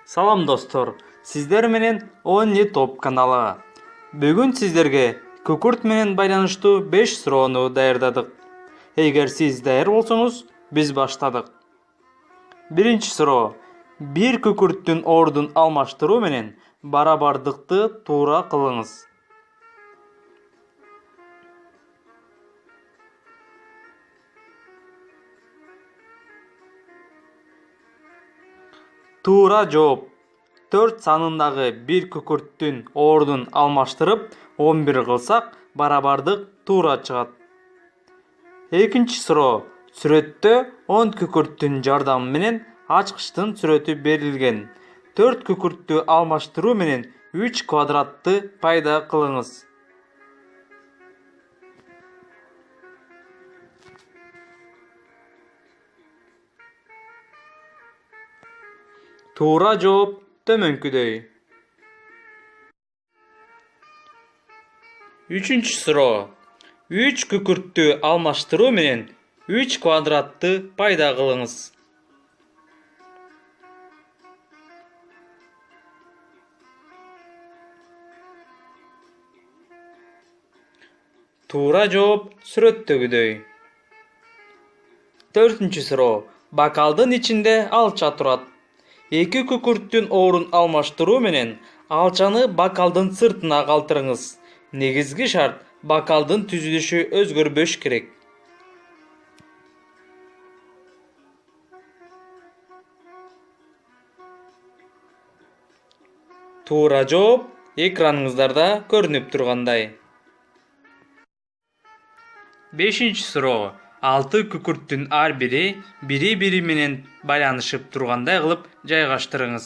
Салам достор, сиздер менен Only Top каналы. Бүгүн сиздерге күкүрт менен байланыштуу 5 суроону даярдадык. Эгер сиз даяр болсоңуз, биз баштадык. Биринчи суроо. Бир күкүрттүн ордун алмаштыруу менен барабардыкты туура кылыңыз. Туура жооп. 4 санындагы бир күкүрттүн ордун алмаштырып 11 кылсак, барабардык туура чыгат. Экинчи суроо. Сүрөттө 10 күкүрттүн жардамы менен ачкычтын сүрөтү берилген. 4 күкүрттү алмаштыруу менен 3 квадратты пайда кылыңыз. Туура жооп төмөнкүдөй. Үчүнчү суроо. 3 күкүрттү алмаштыруу менен 3 квадратты пайда кылыңыз. Туура жооп сүрөттөгүдөй. Төртүнчү суроо. Бакалдын ичинде алча турат. 2 күкүрттүн орун алмаштыруу менен алчаны бакалдын сыртына калтырыңыз. Негизги шарт бакалдын түзүлүшү өзгөрбөш керек. Туура жооп экраныңыздарда көрүнүп тургандай. Бешинчи суроо. 6 күкүрттүн ар бири менен байланышып тургандай кылып жайгаштырыңыз.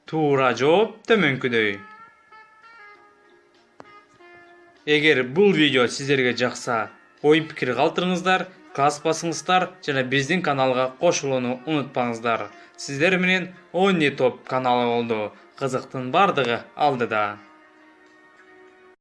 Туура жооп төмөнкүдөй. Эгер бул видео сиздерге жакса, ой пикир калтырыңыздар, класс басыңыздар жана биздин каналга кошулууну унутпаңыздар. Сиздер менен Only Top каналы болду. Кызыктын бардыгы алдыда.